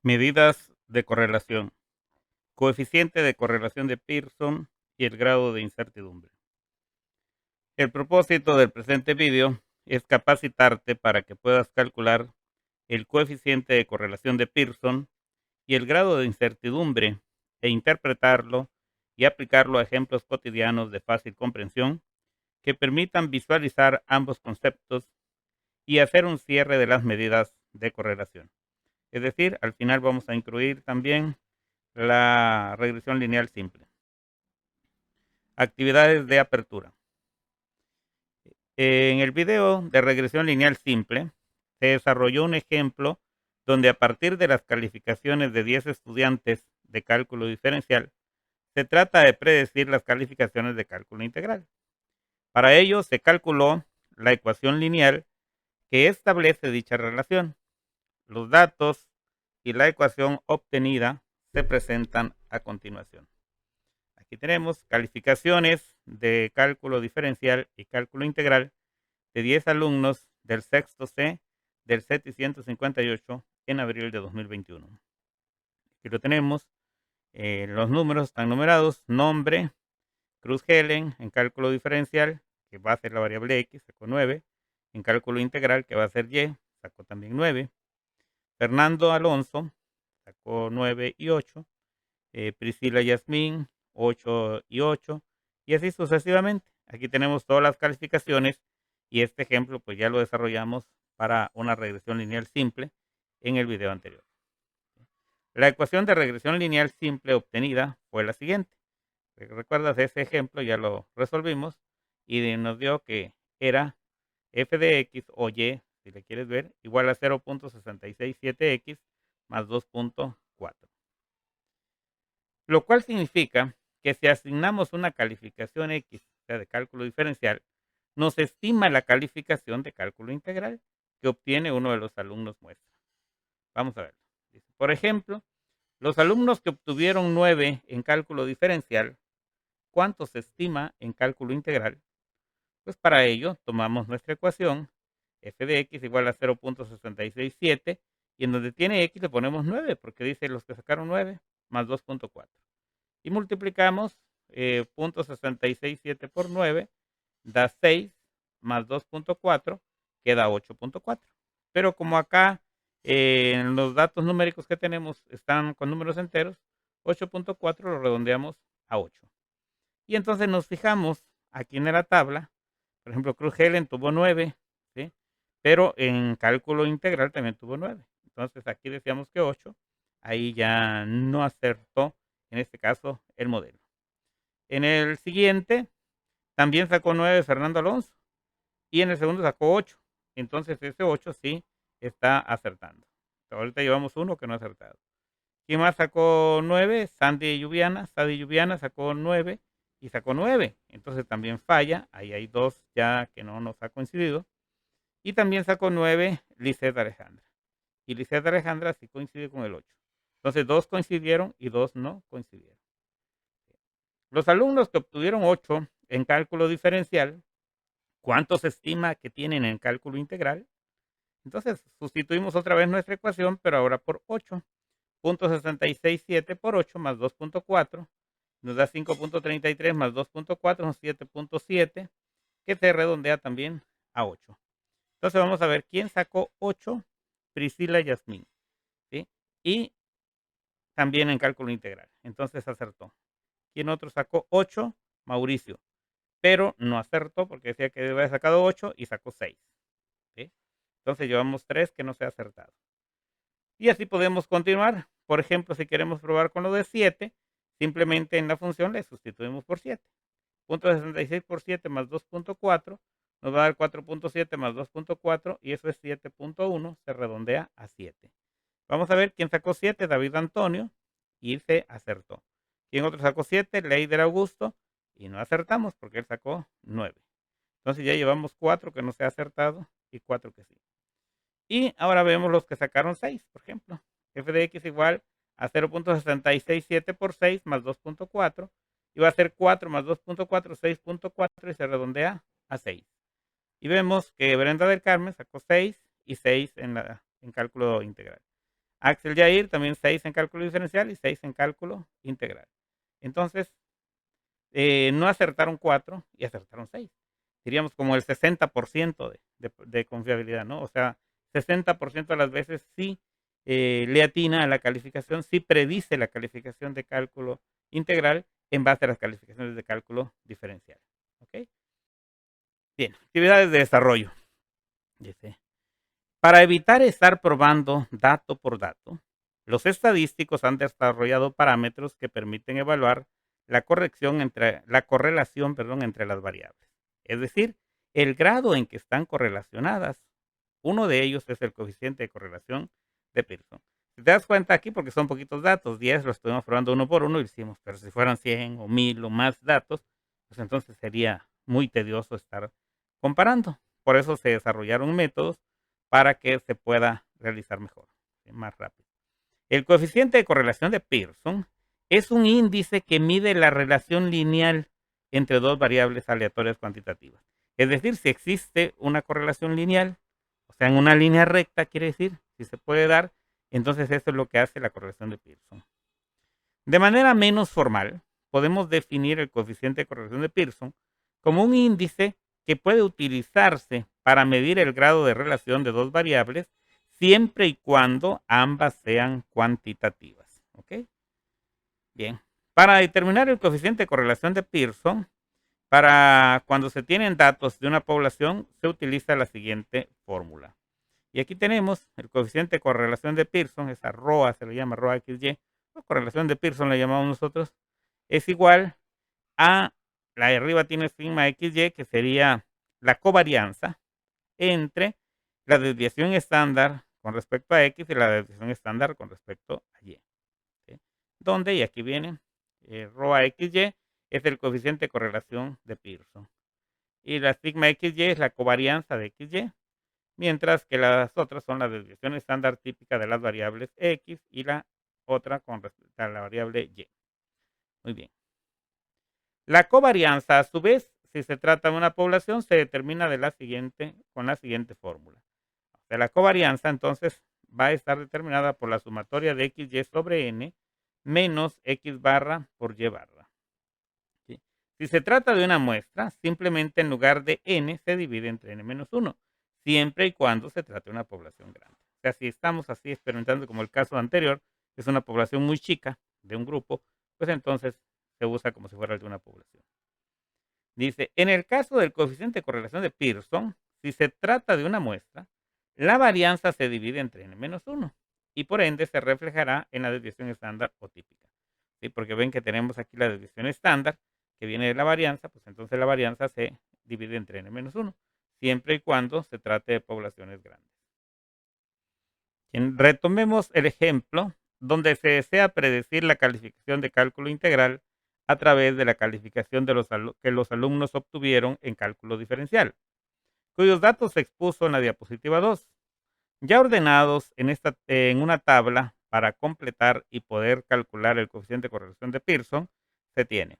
Medidas de correlación, coeficiente de correlación de Pearson y el grado de incertidumbre. El propósito del presente vídeo es capacitarte para que puedas calcular el coeficiente de correlación de Pearson y el grado de incertidumbre e interpretarlo y aplicarlo a ejemplos cotidianos de fácil comprensión que permitan visualizar ambos conceptos y hacer un cierre de las medidas de correlación. Es decir, al final vamos a incluir también la regresión lineal simple. Actividades de apertura. En el video de regresión lineal simple se desarrolló un ejemplo donde a partir de las calificaciones de 10 estudiantes de cálculo diferencial, se trata de predecir las calificaciones de cálculo integral. Para ello se calculó la ecuación lineal que establece dicha relación. Los datos y la ecuación obtenida se presentan a continuación. Aquí tenemos calificaciones de cálculo diferencial y cálculo integral de 10 alumnos del sexto C del CETI 158 en abril de 2021. Aquí lo tenemos, los números están numerados, nombre, Cruz Helen en cálculo diferencial, que va a ser la variable X, sacó 9, en cálculo integral, que va a ser Y, sacó también 9, Fernando Alonso, sacó 9 y 8, Priscila Yasmín, 8 y 8, y así sucesivamente. Aquí tenemos todas las calificaciones y este ejemplo pues ya lo desarrollamos para una regresión lineal simple en el video anterior. La ecuación de regresión lineal simple obtenida fue la siguiente. ¿Recuerdas ese ejemplo? Ya lo resolvimos y nos dio que era f de x o y, si le quieres ver, igual a 0.667x más 2.4. Lo cual significa que si asignamos una calificación X, o sea, de cálculo diferencial, nos estima la calificación de cálculo integral que obtiene uno de los alumnos muestra. Vamos a verlo. Por ejemplo, los alumnos que obtuvieron 9 en cálculo diferencial, ¿cuánto se estima en cálculo integral? Pues para ello tomamos nuestra ecuación, f de x igual a 0.667, y en donde tiene x le ponemos 9, porque dice los que sacaron 9 más 2.4. Y multiplicamos 0.667 por 9, da 6 más 2.4, queda 8.4. Pero como acá en los datos numéricos que tenemos están con números enteros, 8.4 lo redondeamos a 8. Y entonces nos fijamos aquí en la tabla, por ejemplo, Cruz Helen tuvo 9, ¿sí? Pero en cálculo integral también tuvo 9. Entonces aquí decíamos que 8, ahí ya no acertó, en este caso, el modelo. En el siguiente también sacó 9 Fernando Alonso y en el segundo sacó 8. Entonces ese 8 sí está acertando. Ahorita llevamos uno que no ha acertado. ¿Quién más sacó 9? Sandy Lluviana. Sandy Lluviana sacó 9 y sacó 9. Entonces también falla. Ahí hay dos ya que no nos ha coincidido. Y también sacó 9 Lisette Alejandra. Y Lisette Alejandra sí coincide con el 8. Entonces 2 coincidieron y 2 no coincidieron. Los alumnos que obtuvieron 8 en cálculo diferencial, ¿cuánto se estima que tienen en cálculo integral? Entonces sustituimos otra vez nuestra ecuación, pero ahora por 8. 0.667 por 8 más 2.4 nos da 5.33 más 2.4 son 7.7, que se redondea también a 8. Entonces vamos a ver quién sacó 8, Priscila Yasmín, ¿sí? Y también en cálculo integral. Entonces acertó. ¿Quién otro sacó 8? Mauricio. Pero no acertó porque decía que había sacado 8 y sacó 6. ¿Sí? Entonces llevamos 3 que no se ha acertado. Y así podemos continuar. Por ejemplo, si queremos probar con lo de 7, simplemente en la función le sustituimos por 7. 0.66 por 7 más 2.4 nos va a dar 4.7 más 2.4 y eso es 7.1, se redondea a 7. Vamos a ver quién sacó 7, David Antonio, y se acertó. ¿Quién otro sacó 7? Leider Augusto, y no acertamos porque él sacó 9. Entonces ya llevamos 4 que no se ha acertado y 4 que sí. Y ahora vemos los que sacaron 6, por ejemplo. F de x igual a 0.667 por 6 más 2.4. Y va a ser 4 más 2.4, 6.4 y se redondea a 6. Y vemos que Brenda del Carmen sacó 6 y 6 en cálculo integral. Axel Yair también 6 en cálculo diferencial y 6 en cálculo integral. Entonces, no acertaron 4 y acertaron 6. Diríamos como el 60% de confiabilidad, ¿no? O sea, 60% de las veces sí le atina a la calificación, sí predice la calificación de cálculo integral en base a las calificaciones de cálculo diferencial. ¿Ok? Bien, actividades de desarrollo. Dice, para evitar estar probando dato por dato, los estadísticos han desarrollado parámetros que permiten evaluar la correlación entre las variables. Es decir, el grado en que están correlacionadas. Uno de ellos es el coeficiente de correlación de Pearson. Si te das cuenta aquí, porque son poquitos datos, 10 los estuvimos probando uno por uno y hicimos, pero si fueran 100 o 1000 o más datos, pues entonces sería muy tedioso estar comparando. Por eso se desarrollaron métodos para que se pueda realizar mejor, más rápido. El coeficiente de correlación de Pearson es un índice que mide la relación lineal entre dos variables aleatorias cuantitativas. Es decir, si existe una correlación lineal, o sea, en una línea recta, quiere decir, si se puede dar, entonces eso es lo que hace la correlación de Pearson. De manera menos formal, podemos definir el coeficiente de correlación de Pearson como un índice que puede utilizarse para medir el grado de relación de dos variables siempre y cuando ambas sean cuantitativas. ¿Ok? Bien. Para determinar el coeficiente de correlación de Pearson, para cuando se tienen datos de una población, se utiliza la siguiente fórmula. Y aquí tenemos el coeficiente de correlación de Pearson, esa ROA se le llama ROA XY, o correlación de Pearson le llamamos nosotros, es igual a, la de arriba tiene sigma XY, que sería la covarianza entre la desviación estándar con respecto a X y la desviación estándar con respecto a Y. ¿Sí? Donde, y aquí viene, ROA XY es el coeficiente de correlación de Pearson. Y la sigma XY es la covarianza de XY, mientras que las otras son la desviación estándar típica de las variables X y la otra con respecto a la variable Y. Muy bien. La covarianza, a su vez, si se trata de una población, se determina con la siguiente fórmula. De la covarianza, entonces, va a estar determinada por la sumatoria de XY sobre N menos X barra por Y barra. ¿Sí? Si se trata de una muestra, simplemente en lugar de N se divide entre N menos 1, siempre y cuando se trate de una población grande. O sea, si estamos así experimentando como el caso anterior, que es una población muy chica de un grupo, pues entonces se usa como si fuera el de una población. Dice, en el caso del coeficiente de correlación de Pearson, si se trata de una muestra, la varianza se divide entre n menos 1 y por ende se reflejará en la desviación estándar o típica. ¿Sí? Porque ven que tenemos aquí la desviación estándar que viene de la varianza, pues entonces la varianza se divide entre n menos 1, siempre y cuando se trate de poblaciones grandes. Retomemos el ejemplo donde se desea predecir la calificación de cálculo integral a través de la calificación que los alumnos obtuvieron en cálculo diferencial, cuyos datos se expuso en la diapositiva 2, ya ordenados en una tabla para completar y poder calcular el coeficiente de correlación de Pearson, se tiene.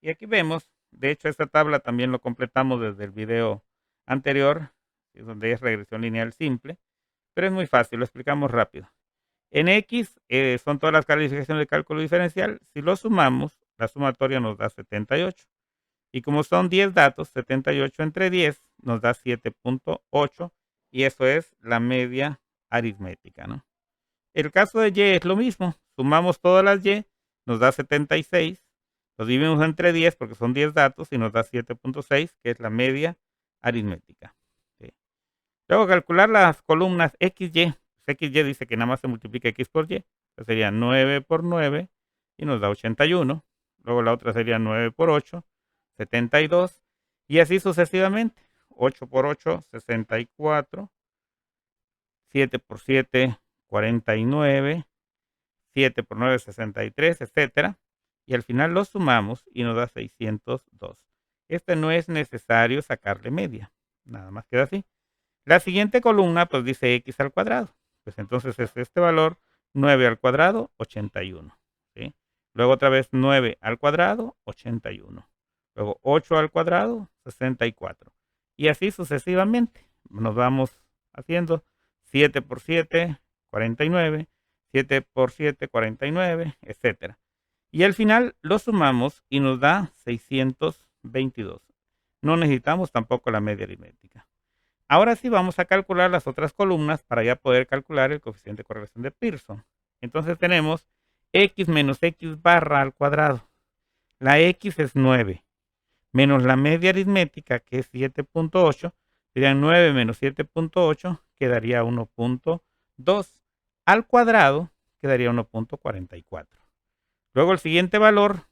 Y aquí vemos, de hecho esta tabla también lo completamos desde el video anterior, donde es regresión lineal simple, pero es muy fácil, lo explicamos rápido. En X son todas las calificaciones de cálculo diferencial. Si lo sumamos, la sumatoria nos da 78. Y como son 10 datos, 78 entre 10 nos da 7.8. Y eso es la media aritmética, ¿no? El caso de Y es lo mismo. Sumamos todas las Y, nos da 76. Lo dividimos entre 10 porque son 10 datos y nos da 7.6, que es la media aritmética. ¿Sí? Luego calcular las columnas XY. XY dice que nada más se multiplica X por Y. Entonces sería 9 por 9 y nos da 81. Luego la otra sería 9 por 8, 72. Y así sucesivamente. 8 por 8, 64. 7 por 7, 49. 7 por 9, 63, etcétera. Y al final lo sumamos y nos da 602. Este no es necesario sacarle media. Nada más queda así. La siguiente columna pues dice X al cuadrado. Pues entonces es este valor, 9 al cuadrado, 81. ¿Sí? Luego otra vez 9 al cuadrado, 81. Luego 8 al cuadrado, 64. Y así sucesivamente. Nos vamos haciendo 7 por 7, 49. 7 por 7, 49, etcétera. Y al final lo sumamos y nos da 622. No necesitamos tampoco la media aritmética. Ahora sí vamos a calcular las otras columnas para ya poder calcular el coeficiente de correlación de Pearson. Entonces tenemos x menos x barra al cuadrado. La x es 9, menos la media aritmética, que es 7.8, serían 9 menos 7.8, quedaría 1.2. Al cuadrado quedaría 1.44. Luego el siguiente valor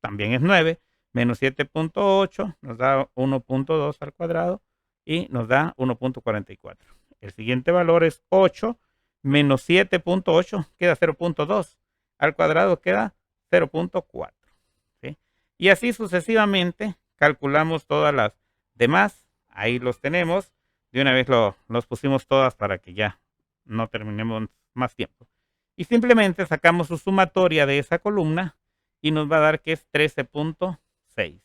también es 9, menos 7.8 nos da 1.2 al cuadrado y nos da 1.44. El siguiente valor es 8, menos 7.8 queda 0.2. Al cuadrado queda 0.4. ¿Sí? Y así sucesivamente calculamos todas las demás. Ahí los tenemos. De una vez los pusimos todas para que ya no terminemos más tiempo. Y simplemente sacamos su sumatoria de esa columna y nos va a dar que es 13.6.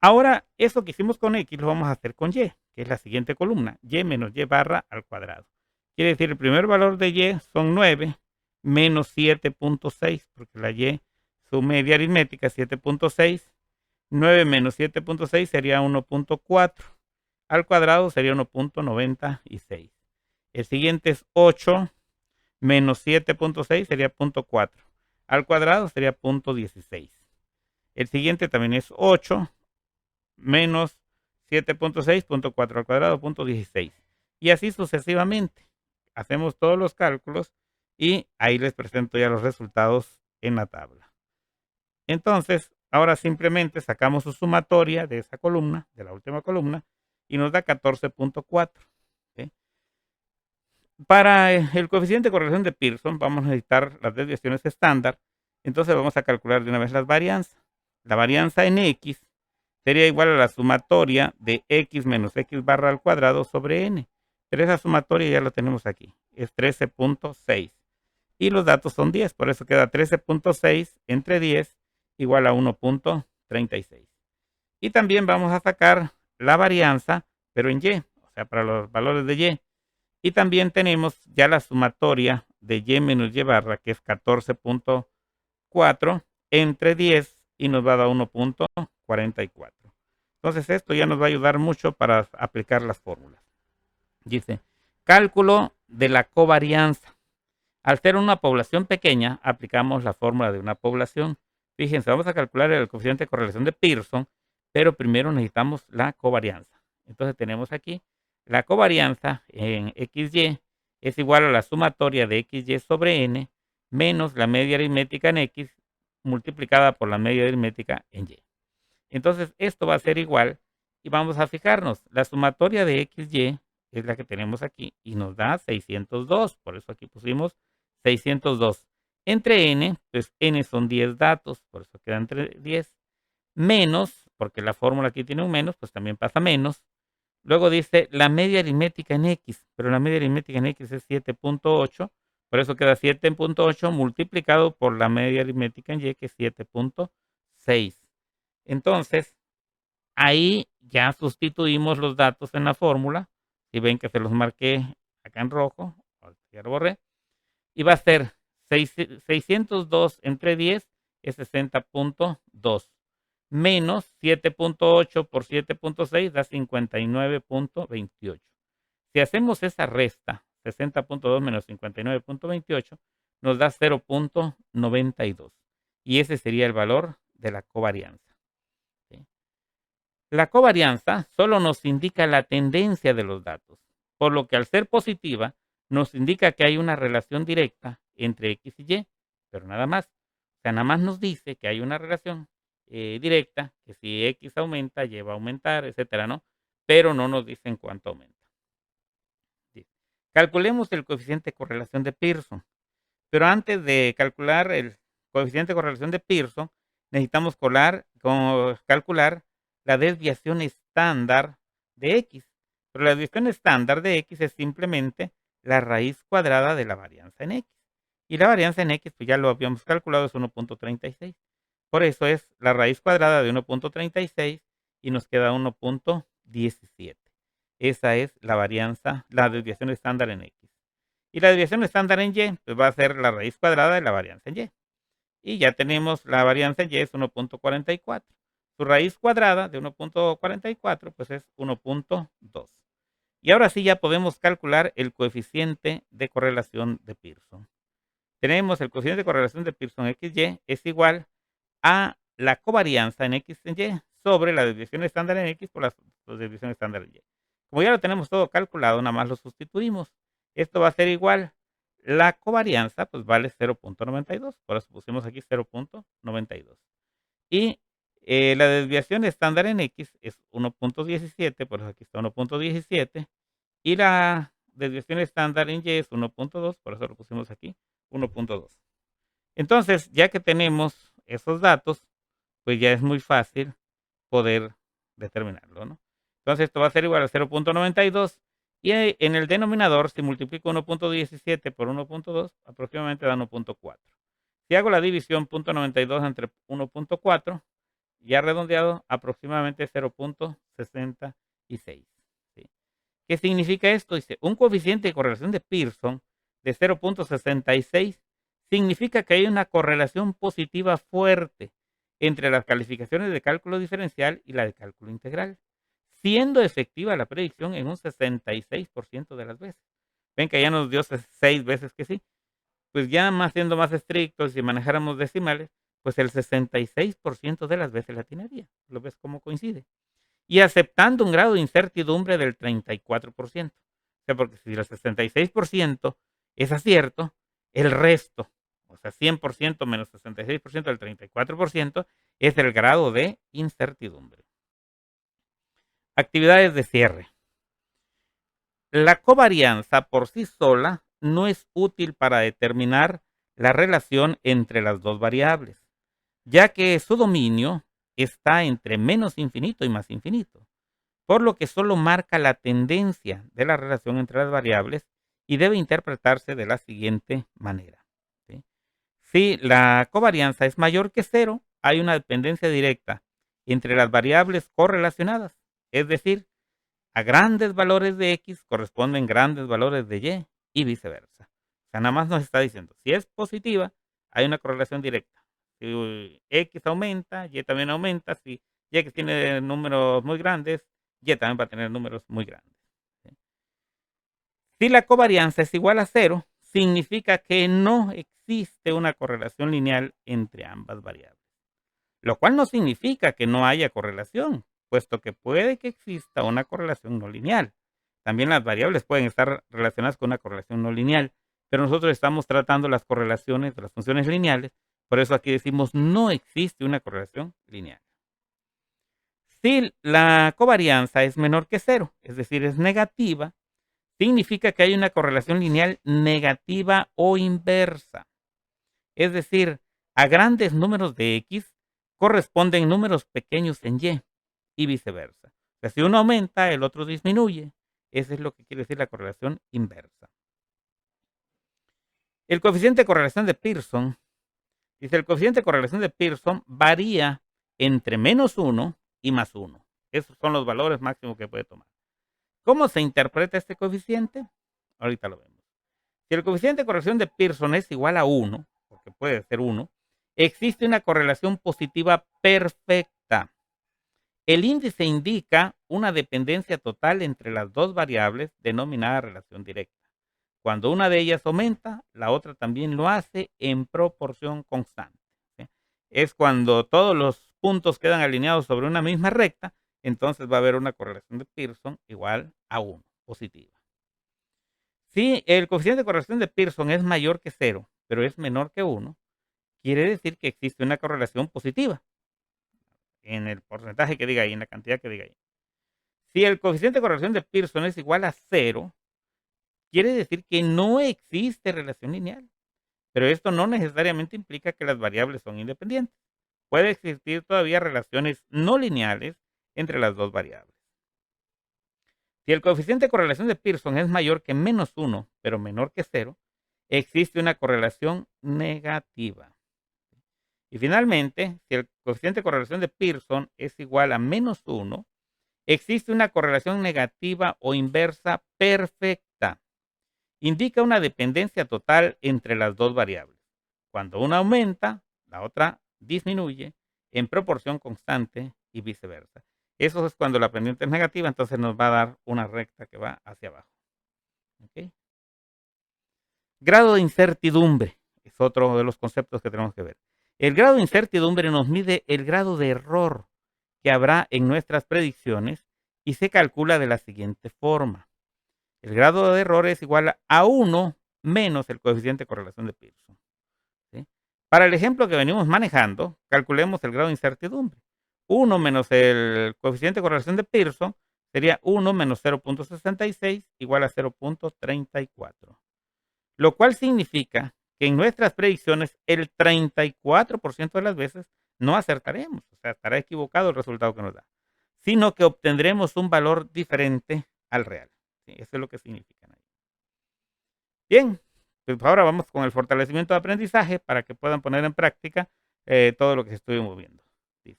Ahora, eso que hicimos con X lo vamos a hacer con Y, que es la siguiente columna, Y menos Y barra al cuadrado. Quiere decir, el primer valor de Y son 9 menos 7.6, porque la Y, su media aritmética es 7.6. 9 menos 7.6 sería 1.4. Al cuadrado sería 1.96. El siguiente es 8 menos 7.6 sería 0.4. Al cuadrado sería 0.16. El siguiente también es 8 menos 7.6, 0.4 al cuadrado, 0.16. Y así sucesivamente. Hacemos todos los cálculos y ahí les presento ya los resultados en la tabla. Entonces, ahora simplemente sacamos su sumatoria de esa columna, de la última columna, y nos da 14.4. ¿Sí? Para el coeficiente de correlación de Pearson vamos a necesitar las desviaciones estándar. Entonces vamos a calcular de una vez las varianzas. La varianza en X sería igual a la sumatoria de X menos X barra al cuadrado sobre N. Pero esa sumatoria ya la tenemos aquí. Es 13.6. Y los datos son 10. Por eso queda 13.6 entre 10 igual a 1.36. Y también vamos a sacar la varianza, pero en Y. O sea, para los valores de Y. Y también tenemos ya la sumatoria de Y menos Y barra, que es 14.4 entre 10 y nos va a dar 1.44. Entonces esto ya nos va a ayudar mucho para aplicar las fórmulas. Dice, cálculo de la covarianza. Al ser una población pequeña, aplicamos la fórmula de una población. Fíjense, vamos a calcular el coeficiente de correlación de Pearson, pero primero necesitamos la covarianza. Entonces tenemos aquí la covarianza en XY es igual a la sumatoria de XY sobre N menos la media aritmética en X multiplicada por la media aritmética en Y. Entonces esto va a ser igual y vamos a fijarnos. La sumatoria de XY es la que tenemos aquí y nos da 602. Por eso aquí pusimos 602. Entre N, pues N son 10 datos, por eso queda entre 10. Menos, porque la fórmula aquí tiene un menos, pues también pasa menos. Luego dice la media aritmética en X, pero la media aritmética en X es 7.8, por eso queda 7.8 multiplicado por la media aritmética en Y, que es 7.6. Entonces, ahí ya sustituimos los datos en la fórmula. Si ven que se los marqué acá en rojo, ya lo borré. Y va a ser 602 entre 10 es 60.2. Menos 7.8 por 7.6 da 59.28. Si hacemos esa resta, 60.2 menos 59.28, nos da 0.92. Y ese sería el valor de la covarianza. ¿Sí? La covarianza solo nos indica la tendencia de los datos, por lo que al ser positiva, nos indica que hay una relación directa entre X y Y, pero nada más. O sea, nada más nos dice que hay una relación directa, que si X aumenta, Y va a aumentar, etcétera, ¿no? Pero no nos dicen cuánto aumenta. Sí. Calculemos el coeficiente de correlación de Pearson. Pero antes de calcular el coeficiente de correlación de Pearson, necesitamos calcular la desviación estándar de X. Pero la desviación estándar de X es simplemente la raíz cuadrada de la varianza en X. Y la varianza en X, pues ya lo habíamos calculado, es 1.36. Por eso es la raíz cuadrada de 1.36 y nos queda 1.17. Esa es la varianza, la desviación estándar en X. Y la desviación estándar en Y, pues va a ser la raíz cuadrada de la varianza en Y. Y ya tenemos la varianza en Y es 1.44. Su raíz cuadrada de 1.44 pues es 1.2. Y ahora sí ya podemos calcular el coeficiente de correlación de Pearson. Tenemos el coeficiente de correlación de Pearson XY es igual a la covarianza en X en Y sobre la desviación estándar en X por la desviación estándar en Y. Como ya lo tenemos todo calculado, nada más lo sustituimos. Esto va a ser igual. La covarianza pues vale 0.92, por eso pusimos aquí 0.92. Y la desviación estándar en X es 1.17, por eso aquí está 1.17. Y la desviación estándar en Y es 1.2, por eso lo pusimos aquí 1.2. Entonces, ya que tenemos esos datos, pues ya es muy fácil poder determinarlo, ¿no? Entonces, esto va a ser igual a 0.92 y en el denominador, si multiplico 1.17 por 1.2, aproximadamente da 1.4. Si hago la división 0.92 entre 1.4, ya redondeado, aproximadamente 0.66. ¿Sí? ¿Qué significa esto? Dice, un coeficiente de correlación de Pearson de 0.66 significa que hay una correlación positiva fuerte entre las calificaciones de cálculo diferencial y la de cálculo integral, siendo efectiva la predicción en un 66% de las veces. Ven que ya nos dio 6 veces que sí. Pues ya más siendo más estrictos, si manejáramos decimales, pues el 66% de las veces la atinaría. ¿Lo ves cómo coincide? Y aceptando un grado de incertidumbre del 34%. O sea, porque si el 66% es acierto, el resto, o sea, 100% menos 66% del 34%, es el grado de incertidumbre. Actividades de cierre. La covarianza por sí sola no es útil para determinar la relación entre las dos variables, ya que su dominio está entre menos infinito y más infinito, por lo que solo marca la tendencia de la relación entre las variables y debe interpretarse de la siguiente manera. ¿Sí? Si la covarianza es mayor que 0, hay una dependencia directa entre las variables correlacionadas, es decir, a grandes valores de X corresponden grandes valores de Y viceversa. O sea, nada más nos está diciendo, si es positiva, hay una correlación directa. Si X aumenta, Y también aumenta. Si X tiene números muy grandes, Y también va a tener números muy grandes. ¿Sí? Si la covarianza es igual a 0, significa que no existe una correlación lineal entre ambas variables. Lo cual no significa que no haya correlación, puesto que puede que exista una correlación no lineal. También las variables pueden estar relacionadas con una correlación no lineal, pero nosotros estamos tratando las correlaciones de las funciones lineales, por eso aquí decimos no existe una correlación lineal. Si la covarianza es menor que 0, es decir, es negativa, significa que hay una correlación lineal negativa o inversa. Es decir, a grandes números de X corresponden números pequeños en y viceversa. O sea, si uno aumenta, el otro disminuye. Eso es lo que quiere decir la correlación inversa. El coeficiente de correlación de Pearson, dice, el coeficiente de correlación de Pearson varía entre -1 y +1. Esos son los valores máximos que puede tomar. ¿Cómo se interpreta este coeficiente? Ahorita lo vemos. Si el coeficiente de correlación de Pearson es igual a 1, porque puede ser 1, existe una correlación positiva perfecta. El índice indica una dependencia total entre las dos variables denominada relación directa. Cuando una de ellas aumenta, la otra también lo hace en proporción constante. ¿Sí? Es cuando todos los puntos quedan alineados sobre una misma recta, entonces va a haber una correlación de Pearson igual a 1, positiva. Si el coeficiente de correlación de Pearson es mayor que 0, pero es menor que 1, quiere decir que existe una correlación positiva en el porcentaje que diga ahí, en la cantidad que diga ahí. Si el coeficiente de correlación de Pearson es igual a 0, quiere decir que no existe relación lineal. Pero esto no necesariamente implica que las variables son independientes. Puede existir todavía relaciones no lineales entre las dos variables. Si el coeficiente de correlación de Pearson es mayor que -1, pero menor que 0, existe una correlación negativa. Y finalmente, si el coeficiente de correlación de Pearson es igual a -1, existe una correlación negativa o inversa perfecta. indica una dependencia total entre las dos variables. Cuando una aumenta, la otra disminuye en proporción constante y viceversa. Eso es cuando la pendiente es negativa, entonces nos va a dar una recta que va hacia abajo. ¿Okay? Grado de incertidumbre es otro de los conceptos que tenemos que ver. El grado de incertidumbre nos mide el grado de error que habrá en nuestras predicciones y se calcula de la siguiente forma. El grado de error es igual a 1 menos el coeficiente de correlación de Pearson. ¿Sí? Para el ejemplo que venimos manejando, calculemos el grado de incertidumbre. 1 menos el coeficiente de correlación de Pearson sería 1 menos 0.66 igual a 0.34. Lo cual significa que en nuestras predicciones el 34% de las veces no acertaremos, o sea, estará equivocado el resultado que nos da, sino que obtendremos un valor diferente al real. ¿Sí? Eso es lo que significa. Bien, pues ahora vamos con el fortalecimiento de aprendizaje para que puedan poner en práctica todo lo que estuvimos viendo. ¿Sí?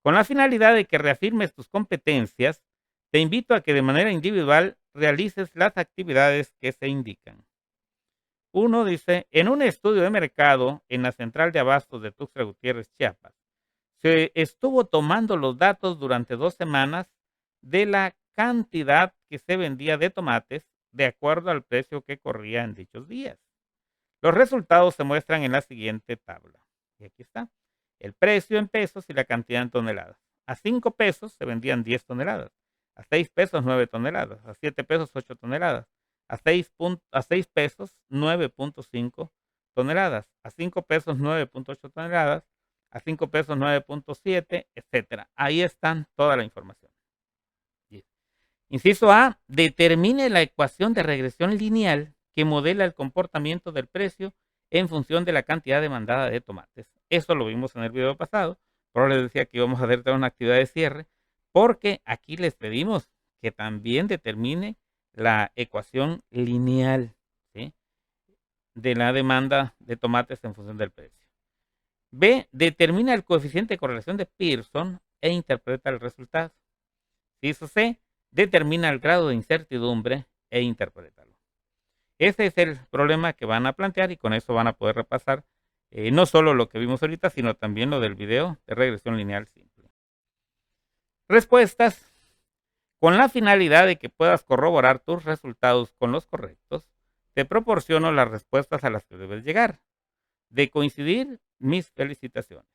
Con la finalidad de que reafirmes tus competencias, te invito a que de manera individual realices las actividades que se indican. Uno dice, en un estudio de mercado en la central de abastos de Tuxtla Gutiérrez, Chiapas, se estuvo tomando los datos durante 2 semanas de la cantidad que se vendía de tomates de acuerdo al precio que corría en dichos días. Los resultados se muestran en la siguiente tabla. Y aquí está. El precio en pesos y la cantidad en toneladas. A 5 pesos se vendían 10 toneladas. A 6 pesos 9 toneladas. A 7 pesos 8 toneladas. A 6 pesos 9.5 toneladas. A 5 pesos 9.8 toneladas. A 5 pesos 9.7, etcétera. Ahí están toda la información. Inciso A, determine la ecuación de regresión lineal que modela el comportamiento del precio en función de la cantidad demandada de tomates. Eso lo vimos en el video pasado, pero les decía que íbamos a hacer una actividad de cierre, porque aquí les pedimos que también determine la ecuación lineal, ¿sí?, de la demanda de tomates en función del precio. B, determina el coeficiente de correlación de Pearson e interpreta el resultado. Inciso C, determina el grado de incertidumbre e interprétalo. Ese es el problema que van a plantear y con eso van a poder repasar no solo lo que vimos ahorita, sino también lo del video de regresión lineal simple. Respuestas. Con la finalidad de que puedas corroborar tus resultados con los correctos, te proporciono las respuestas a las que debes llegar. De coincidir, mis felicitaciones.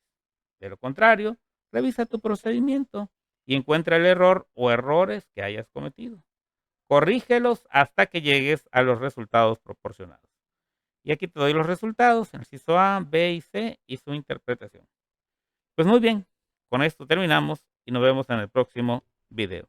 De lo contrario, revisa tu procedimiento y encuentra el error o errores que hayas cometido. Corrígelos hasta que llegues a los resultados proporcionados. Y aquí te doy los resultados, en el inciso A, B y C y su interpretación. Pues muy bien, con esto terminamos y nos vemos en el próximo video.